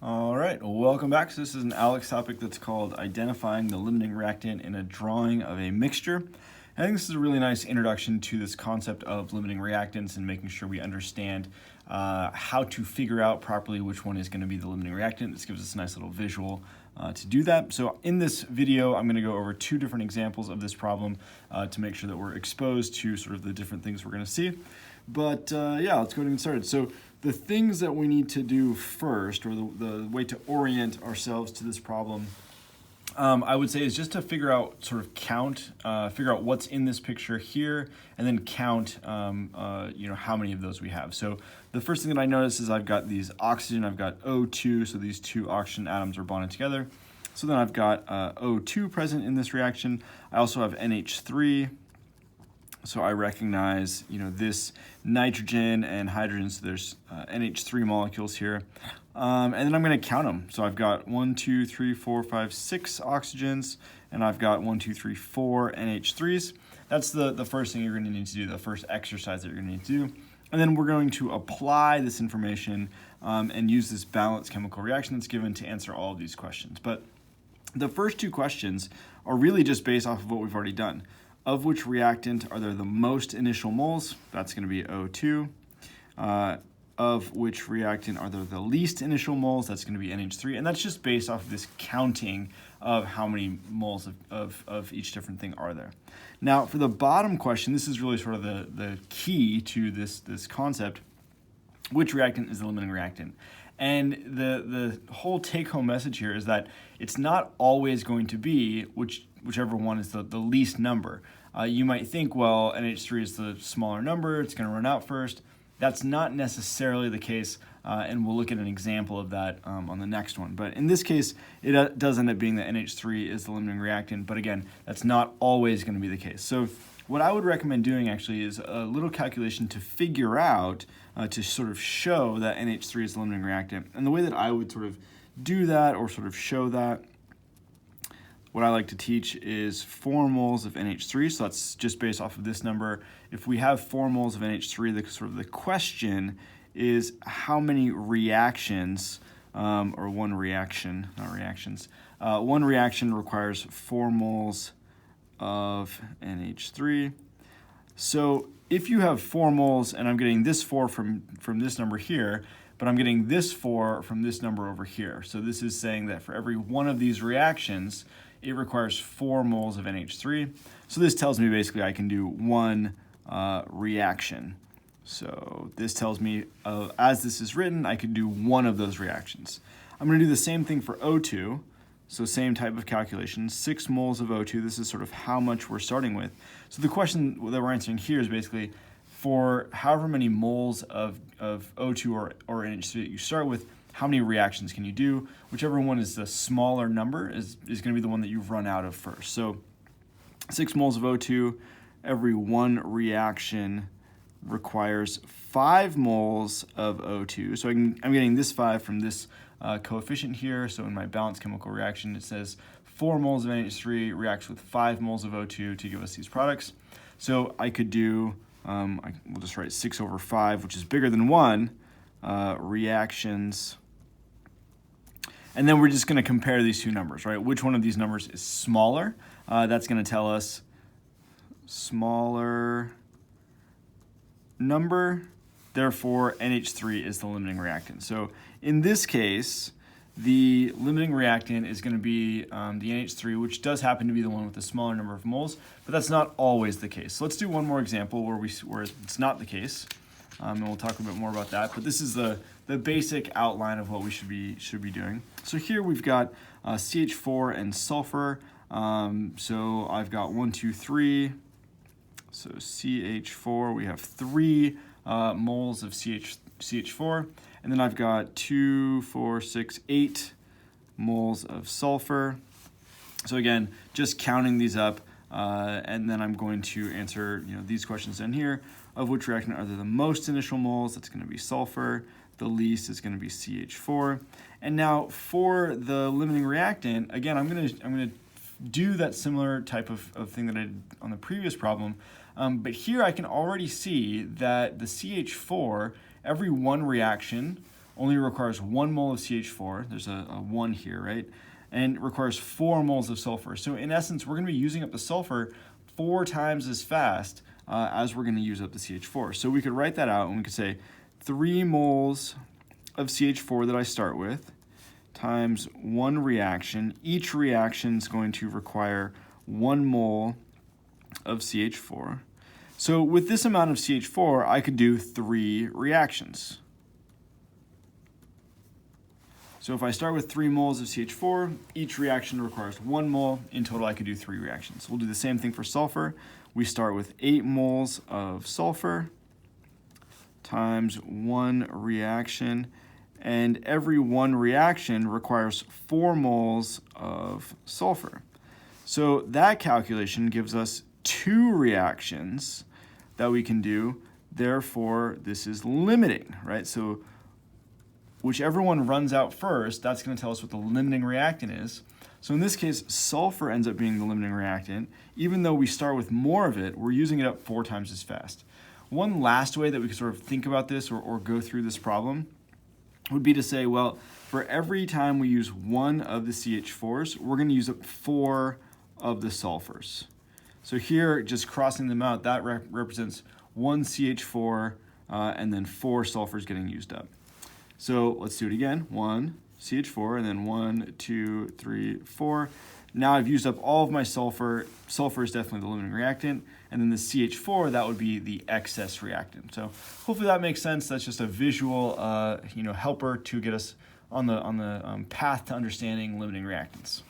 All right, welcome back. So this is an ALEKS topic that's called identifying the limiting reactant in a drawing of a mixture. I think this is a really nice introduction to this concept of limiting reactants and making sure we understand how to figure out properly which one is going to be the limiting reactant. This gives us a nice little visual to do that. So in this video, I'm going to go over two different examples of this problem to make sure that we're exposed to sort of the different things we're going to see. But yeah, let's go ahead and get started. So the things that we need to do first, or the way to orient ourselves to this problem, I would say is just to figure out, sort of count, figure out what's in this picture here, and then count, how many of those we have. So the first thing that I notice is I've got these oxygen, I've got O2, so these two oxygen atoms are bonded together. So then I've got O2 present in this reaction. I also have NH3. So I recognize, this nitrogen and hydrogen, so there's NH3 molecules here. And then I'm going to count them. So I've got 1, 2, 3, 4, 5, 6 oxygens, and I've got 1, 2, 3, 4 NH3s. That's the first thing you're going to need to do, the first exercise that you're going to need to do. And then we're going to apply this information and use this balanced chemical reaction that's given to answer all of these questions. But the first two questions are really just based off of what we've already done. Of which reactant are there the most initial moles? That's going to be O2. Of which reactant are there the least initial moles? That's going to be NH3. And that's just based off of this counting of how many moles of each different thing are there. Now, for the bottom question, this is really sort of the key to this concept. Which reactant is the limiting reactant? And the whole take-home message here is that it's not always going to be whichever one is the least number. You might think, well, NH3 is the smaller number, it's going to run out first. That's not necessarily the case, and we'll look at an example of that on the next one. But in this case, it does end up being that NH3 is the limiting reactant, but again, that's not always going to be the case. So what I would recommend doing actually is a little calculation to figure out, to sort of show that NH3 is the limiting reactant. And the way that I would sort of do that or sort of show that, what I like to teach is 4 moles of NH3, so that's just based off of this number. If we have 4 moles of NH3, the question is how many reactions, or one reaction, not reactions, one reaction requires 4 moles of NH3. So if you have 4 moles, and I'm getting this 4 from this number here, but I'm getting this 4 from this number over here. So this is saying that for every one of these reactions, it requires 4 moles of NH3. So this tells me basically I can do one reaction. So this tells me, as this is written, I can do one of those reactions. I'm going to do the same thing for O2. So same type of calculation, 6 moles of O2. This is sort of how much we're starting with. So the question that we're answering here is basically for however many moles of O2 or NH3 that you start with, how many reactions can you do? Whichever one is the smaller number is going to be the one that you've run out of first. So 6 moles of O2, every one reaction requires 5 moles of O2. So I'm getting this 5 from this coefficient here. So in my balanced chemical reaction, it says 4 moles of NH3 reacts with 5 moles of O2 to give us these products. So I could do, we'll just write 6 over 5, which is bigger than 1, reactions. And then we're just going to compare these two numbers, right? Which one of these numbers is smaller? That's going to tell us smaller number, therefore NH3 is the limiting reactant. So in this case, the limiting reactant is going to be the NH3, which does happen to be the one with the smaller number of moles, but that's not always the case. So let's do one more example where it's not the case, and we'll talk a bit more about that. But this is the basic outline of what we should be doing. So here we've got CH4 and sulfur. So I've got 1, 2, 3. So CH4, we have 3 moles of CH4. And then I've got 2, 4, 6, 8 moles of sulfur. So again, just counting these up, and then I'm going to answer these questions in here. Of which reactant are there the most initial moles? That's going to be sulfur. The least is going to be CH4. And now for the limiting reactant, again, I'm going to do that similar type of thing that I did on the previous problem. But here I can already see that the CH4, every one reaction only requires 1 mole of CH4. There's a 1 here, right? And it requires 4 moles of sulfur. So in essence, we're going to be using up the sulfur 4 times as fast as we're going to use up the CH4. So we could write that out, and we could say 3 moles of CH4 that I start with times 1 reaction. Each reaction is going to require 1 mole of CH4. So with this amount of CH4, I could do 3 reactions. So if I start with 3 moles of CH4, each reaction requires 1 mole. In total, I could do 3 reactions. We'll do the same thing for sulfur. We start with 8 moles of sulfur times 1 reaction, and every 1 reaction requires 4 moles of sulfur. So that calculation gives us 2 reactions that we can do. Therefore, this is limiting, right? So whichever one runs out first, that's going to tell us what the limiting reactant is. So in this case, sulfur ends up being the limiting reactant. Even though we start with more of it, we're using it up 4 times as fast. One last way that we can sort of think about this or go through this problem would be to say, well, for every time we use 1 of the CH4s, we're going to use up 4 of the sulfurs. So here, just crossing them out, that represents 1 CH4 and then 4 sulfurs getting used up. So let's do it again. 1 CH4 and then 1, 2, 3, 4. Now I've used up all of my sulfur. Sulfur is definitely the limiting reactant. And then the CH4, that would be the excess reactant. So hopefully that makes sense. That's just a visual helper to get us on the path to understanding limiting reactants.